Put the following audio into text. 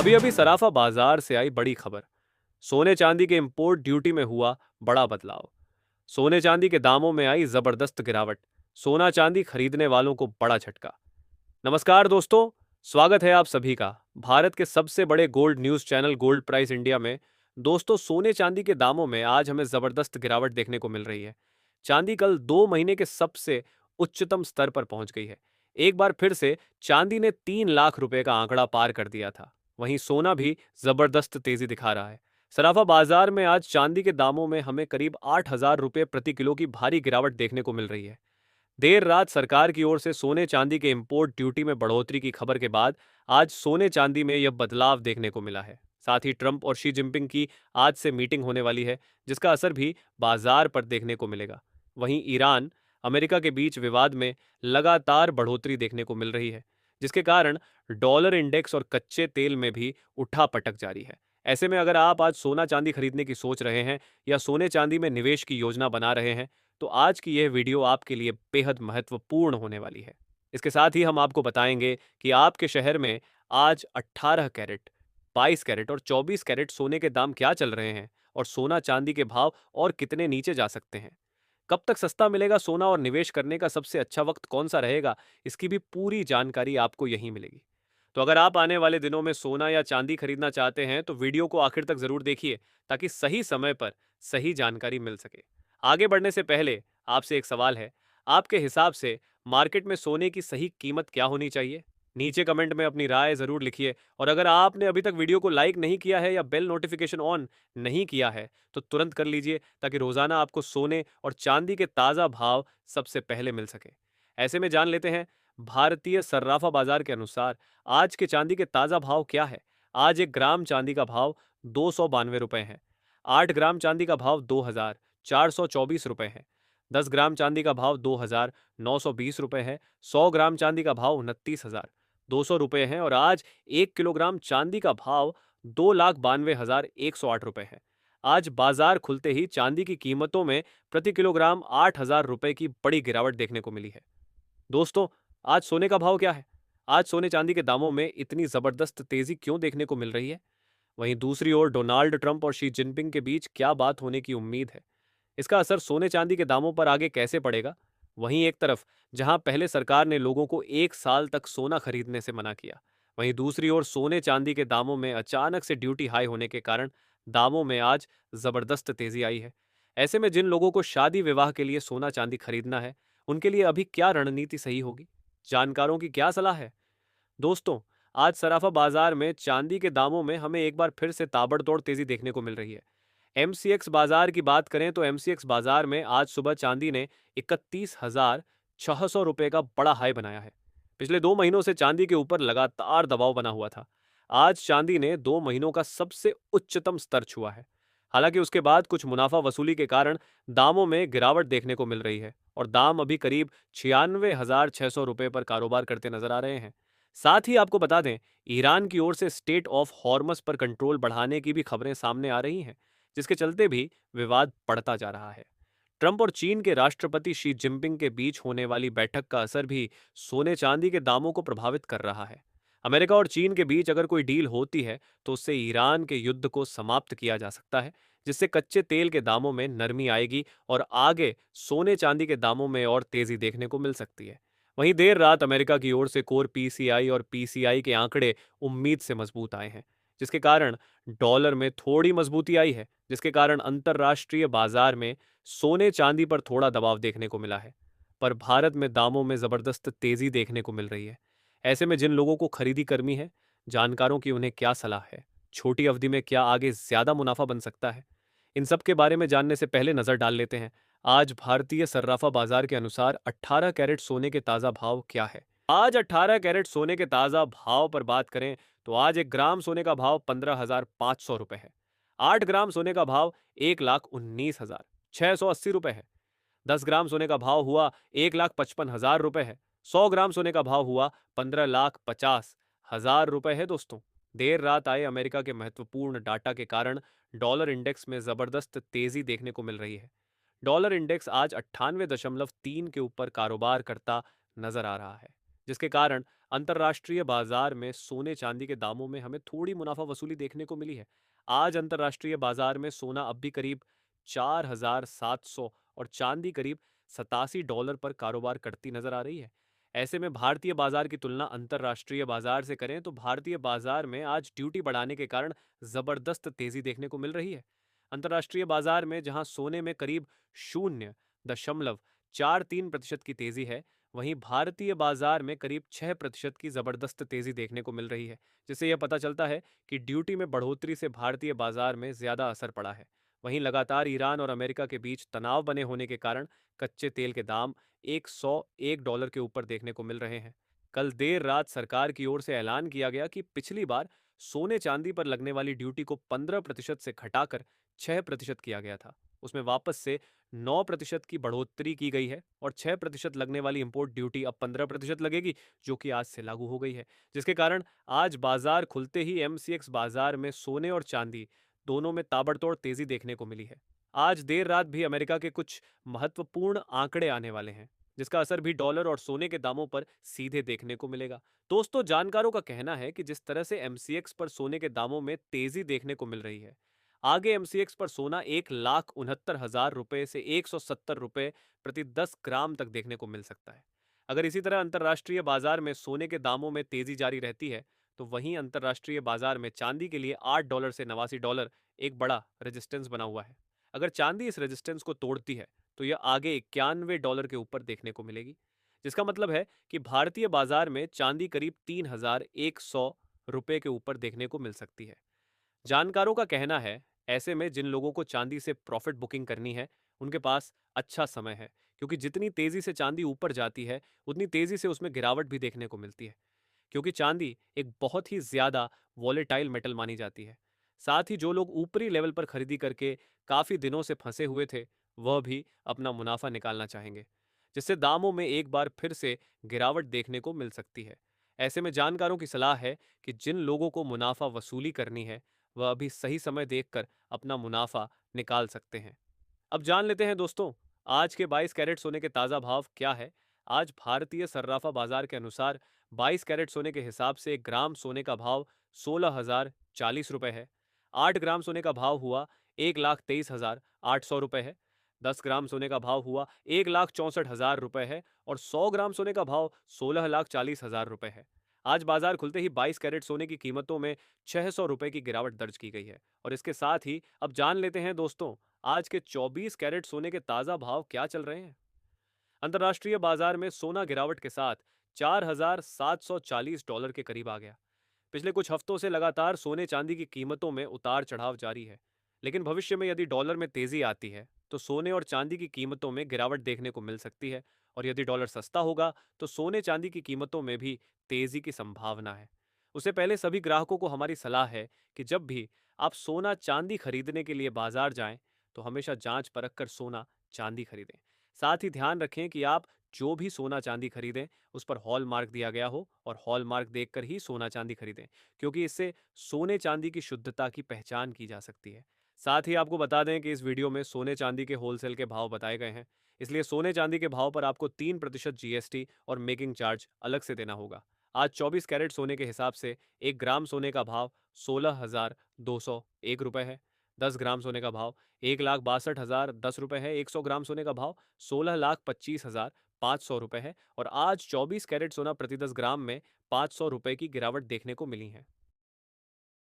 अभी अभी सराफा बाजार से आई बड़ी खबर। सोने चांदी के इंपोर्ट ड्यूटी में हुआ बड़ा बदलाव। सोने चांदी के दामों में आई जबरदस्त गिरावट। सोना चांदी खरीदने वालों को बड़ा झटका। नमस्कार दोस्तों, स्वागत है आप सभी का भारत के सबसे बड़े gold news channel gold price India में। दोस्तों, सोने चांदी के दामों में आज हमें जबरदस्त गिरावट देखने को मिल रही है। चांदी कल 2 महीने के सबसे उच्चतम स्तर पर पहुंच गई है। एक बार फिर से चांदी ने 3 लाख रुपए का आंकड़ा पार कर दिया था। वहीं सोना भी जबरदस्त तेजी दिखा रहा है। सराफा बाजार में आज चांदी के दामों में हमें करीब 8,000 रुपए प्रति किलो की भारी गिरावट देखने को मिल रही है। देर रात सरकार की ओर से सोने चांदी के इंपोर्ट ड्यूटी में बढ़ोतरी की खबर के बाद आज सोने चांदी में यह बदलाव देखने को मिला है। साथ ही ट्रंप और शी जिनपिंग की आज से मीटिंग होने वाली है, जिसका असर भी बाजार पर देखने को मिलेगा। वहीं ईरान अमेरिका के बीच विवाद में लगातार बढ़ोतरी देखने को मिल रही है, जिसके कारण डॉलर इंडेक्स और कच्चे तेल में भी उठापटक जारी है। ऐसे में अगर आप आज सोना चांदी खरीदने की सोच रहे हैं या सोने चांदी में निवेश की योजना बना रहे हैं, तो आज की यह वीडियो आपके लिए बेहद महत्वपूर्ण होने वाली है। इसके साथ ही हम आपको बताएंगे कि आपके शहर में आज 18 कैरेट, 22 कैरेट और 24 कैरेट सोने के दाम क्या चल रहे हैं और सोना चांदी के भाव और कितने नीचे जा सकते हैं। कब तक सस्ता मिलेगा सोना और निवेश करने का सबसे अच्छा वक्त कौन सा रहेगा, इसकी भी पूरी जानकारी आपको यहीं मिलेगी। तो अगर आप आने वाले दिनों में सोना या चांदी खरीदना चाहते हैं तो वीडियो को आखिर तक जरूर देखिए, ताकि सही समय पर सही जानकारी मिल सके। आगे बढ़ने से पहले आपसे एक सवाल है, आपके हिसाब से मार्केट में सोने की सही कीमत क्या होनी चाहिए? नीचे कमेंट में अपनी राय जरूर लिखिए, और अगर आपने अभी तक वीडियो को लाइक नहीं किया है या बेल नोटिफिकेशन ऑन नहीं किया है तो तुरंत कर लीजिए, ताकि रोजाना आपको सोने और चांदी के ताजा भाव सबसे पहले मिल सके। ऐसे में जान लेते हैं भारतीय सर्राफा बाजार के अनुसार आज के चांदी के ताजा भाव क्या है। आज 1 ग्राम चांदी का भाव 292 रुपए है। 8 ग्राम चांदी का भाव 2,424 रुपए है। 10 ग्राम चांदी का भाव 2,920 रुपए है। 100 ग्राम चांदी का भाव 29,200 रुपए है। और आज 1 किलोग्राम चांदी का भाव 2,92,108 रुपए है। आज बाजार खुलते ही चांदी की कीमतों में प्रति किलोग्राम 8,000 रुपए की बड़ी गिरावट देखने को मिली है। दोस्तों, आज सोने का भाव क्या है? आज सोने चांदी के दामों में इतनी जबरदस्त तेजी क्यों देखने को मिल रही है? वहीं दूसरी ओर डोनाल्ड ट्रंप और शी जिनपिंग के बीच क्या बात होने की उम्मीद है? इसका असर सोने चांदी के दामों पर आगे कैसे पड़ेगा? वहीं एक तरफ जहां पहले सरकार ने लोगों को 1 साल तक सोना खरीदने से मना किया, वहीं दूसरी ओर सोने चांदी के दामों में अचानक से ड्यूटी हाई होने के कारण दामों में आज जबरदस्त तेजी आई है। ऐसे में जिन लोगों को शादी विवाह के लिए सोना चांदी खरीदना है, उनके लिए अभी क्या रणनीति सही होगी? जानकारों की क्या सलाह है? दोस्तों, आज सराफा बाजार में चांदी के दामों में हमें एक बार फिर से ताबड़तोड़ तेजी देखने को मिल रही है। एमसीएक्स बाजार की बात करें तो एमसीएक्स बाजार में आज सुबह चांदी ने 31,600 रुपए का बड़ा हाई बनाया है। पिछले 2 महीनों से चांदी के ऊपर लगातार दबाव बना हुआ था। आज चांदी ने 2 महीनों का सबसे उच्चतम स्तर छुआ है। हालांकि उसके बाद कुछ मुनाफा वसूली के कारण दामों में गिरावट देखने को मिल रही है और दाम अभी करीब 96,600 रुपए पर कारोबार करते नजर आ रहे हैं। साथ ही आपको बता दें, ईरान की ओर से स्टेट ऑफ हॉर्मस पर कंट्रोल बढ़ाने की भी खबरें सामने आ रही हैं, जिसके चलते भी विवाद बढ़ता जा रहा है। ट्रंप और चीन के राष्ट्रपति शी जिनपिंग के बीच होने वाली बैठक का असर भी सोने चांदी के दामों को प्रभावित कर रहा है। अमेरिका और चीन के बीच अगर कोई डील होती है तो उससे ईरान के युद्ध को समाप्त किया जा सकता है, जिससे कच्चे तेल के दामों में नरमी आएगी और आगे सोने चांदी के दामों में और तेजी देखने को मिल सकती है। वहीं देर रात अमेरिका की ओर से कोर पीसीआई और पीसीआई के आंकड़े उम्मीद से मजबूत आए हैं, जिसके कारण डॉलर में थोड़ी मजबूती आई है, जिसके कारण अंतर्राष्ट्रीय बाजार में सोने चांदी पर थोड़ा दबाव देखने को मिला है। पर भारत में दामों में जबरदस्त तेजी देखने को मिल रही है। ऐसे में जिन लोगों को खरीदी करनी है, जानकारों की उन्हें क्या सलाह है? छोटी अवधि में क्या आगे ज्यादा मुनाफा बन सकता है? इन सब के बारे में जानने से पहले नजर डाल लेते हैं आज भारतीय सर्राफा बाजार के अनुसार 18 कैरेट सोने के ताजा भाव क्या है। आज 18 कैरेट सोने के ताजा भाव पर बात करें तो आज 1 ग्राम सोने का भाव 15,500 रुपए है। 8 ग्राम सोने का भाव 1,19,680 रुपए है। 10 ग्राम सोने का भाव हुआ 1,55,000 रुपए है। 100 ग्राम सोने का भाव हुआ 15,50,000 रुपए है। दोस्तों, देर रात आए अमेरिका के महत्वपूर्ण डाटा के कारण डॉलर इंडेक्स में जबरदस्त तेजी देखने को मिल रही है। डॉलर इंडेक्स आज 98.3 के ऊपर कारोबार करता नजर आ रहा है। जिसके कारण अंतर्राष्ट्रीय बाजार में सोने चांदी के दामों में हमें थोड़ी मुनाफा वसूली देखने को मिली है। आज अंतर्राष्ट्रीय बाजार में सोना अब भी करीब 4,700 और चांदी करीब $87 पर कारोबार करती नजर आ रही है। ऐसे में भारतीय बाजार की तुलना अंतर्राष्ट्रीय बाजार से करें तो भारतीय बाजार में आज ड्यूटी बढ़ाने के कारण जबरदस्त तेजी देखने को मिल रही है। अंतर्राष्ट्रीय बाजार में जहां सोने में करीब 0.43% की तेजी है, वहीं भारतीय बाजार में करीब 6% की जबरदस्त तेजी देखने को मिल रही है, जिससे यह पता चलता है कि ड्यूटी में बढ़ोतरी से भारतीय बाजार में ज्यादा असर पड़ा है। वहीं लगातार ईरान और अमेरिका के बीच तनाव बने होने के कारण कच्चे तेल के दाम $101 के ऊपर देखने को मिल रहे हैं। कल देर रात सरकार की ओर से ऐलान किया गया कि पिछली बार सोने चांदी पर लगने वाली ड्यूटी को 15% से घटाकर 6% किया गया था। उसमें वापस से 9% की बढ़ोतरी की गई है और 6% लगने वाली इंपोर्ट ड्यूटी अब 15% लगेगी, जो कि आज से लागू हो गई है, जिसके कारण आज बाजार खुलते ही एमसीएक्स बाजार में सोने और चांदी दोनों में ताबड़तोड़ तेजी देखने को मिली है। आज देर रात भी अमेरिका के कुछ महत्वपूर्ण आंकड़े आने वाले हैं, जिसका असर भी डॉलर और सोने के दामों पर सीधे देखने को मिलेगा। दोस्तों, जानकारों का कहना है कि जिस तरह से एमसीएक्स पर सोने के दामों में तेजी देखने को मिल रही है, आगे एमसीएक्स पर सोना 1,69,000 रुपए से 170 रुपए प्रति 10 ग्राम तक देखने को मिल सकता है। अगर इसी तरह अंतर्राष्ट्रीय बाजार में सोने के दामों में तेजी जारी रहती है, तो वहीं अंतर्राष्ट्रीय बाजार में चांदी के लिए $8 से $89 एक बड़ा रेजिस्टेंस बना हुआ है। अगर चांदी इस रेजिस्टेंस को तोड़ती है, तो यह आगे $91 के ऊपर देखने को मिलेगी, जिसका मतलब है कि भारतीय बाजार में चांदी करीब 3,100 रुपए के ऊपर देखने को मिल सकती है। जानकारों का कहना है, ऐसे में जिन लोगों को चांदी से प्रॉफिट बुकिंग करनी है, उनके पास अच्छा समय है, क्योंकि जितनी तेजी से चांदी ऊपर जाती है, उतनी तेजी से उसमें गिरावट भी देखने को मिलती है, क्योंकि चांदी एक बहुत ही ज्यादा वॉलेटाइल मेटल मानी जाती है। साथ ही जो लोग ऊपरी लेवल पर खरीदी करके काफी दिनों से फंसे हुए थे, वह भी अपना मुनाफा निकालना चाहेंगे, जिससे दामों में एक बार फिर से गिरावट देखने को मिल सकती है। ऐसे में जानकारों की सलाह है कि जिन लोगों को मुनाफा वसूली करनी है, वह अभी सही समय देखकर अपना मुनाफा निकाल सकते हैं। अब जान लेते हैं दोस्तों, आज के 22 कैरेट सोने के ताज़ा भाव क्या है। आज भारतीय सर्राफा बाजार के अनुसार 22 कैरेट सोने के हिसाब से 1 ग्राम सोने का भाव 16,040 रुपए है। 8 ग्राम सोने का भाव हुआ 1,23,800 रुपए है। 10 ग्राम सोने का भाव हुआ 1,64,000 रुपए है और 100 ग्राम सोने का भाव 16,40,000 रुपए है। आज बाजार खुलते ही 22 कैरेट सोने की कीमतों में 600 रुपए की गिरावट दर्ज की गई है। और इसके साथ ही अब जान लेते हैं दोस्तों, आज के 24 कैरेट सोने के ताजा भाव क्या चल रहे हैं। अंतर्राष्ट्रीय बाजार में सोना गिरावट के साथ $4,740 के करीब आ गया। पिछले कुछ हफ्तों से लगातार सोने चांदी की कीमतों में उतार चढ़ाव जारी है, लेकिन भविष्य में यदि डॉलर में तेजी आती है, तो सोने और चांदी की कीमतों में गिरावट देखने को मिल सकती है। और यदि डॉलर सस्ता होगा, तो सोने चांदी की कीमतों में भी तेजी की संभावना है। उससे पहले सभी ग्राहकों को हमारी सलाह है कि जब भी आप सोना चांदी खरीदने के लिए बाजार जाएं, तो हमेशा जांच परख कर सोना चांदी खरीदें। साथ ही ध्यान रखें कि आप जो भी सोना चांदी खरीदें, उस पर हॉल मार्क दिया गया हो और हॉल मार्क देखकर ही सोना चांदी खरीदें, क्योंकि इससे सोने चांदी की शुद्धता की पहचान की जा सकती है। साथ ही आपको बता दें कि इस वीडियो में सोने चांदी के होलसेल के भाव बताए गए हैं, इसलिए सोने चांदी के भाव पर आपको 3% जीएसटी और मेकिंग चार्ज अलग से देना होगा। आज 24 कैरेट सोने के हिसाब से 1 ग्राम सोने का भाव 16,201 रुपए है। 10 ग्राम सोने का भाव 1,62,010 रुपए है। 100 ग्राम सोने का भाव 16,25,500 रुपए है। और आज 24 कैरेट सोना प्रति 10 ग्राम में 500 रुपए की गिरावट देखने को मिली है।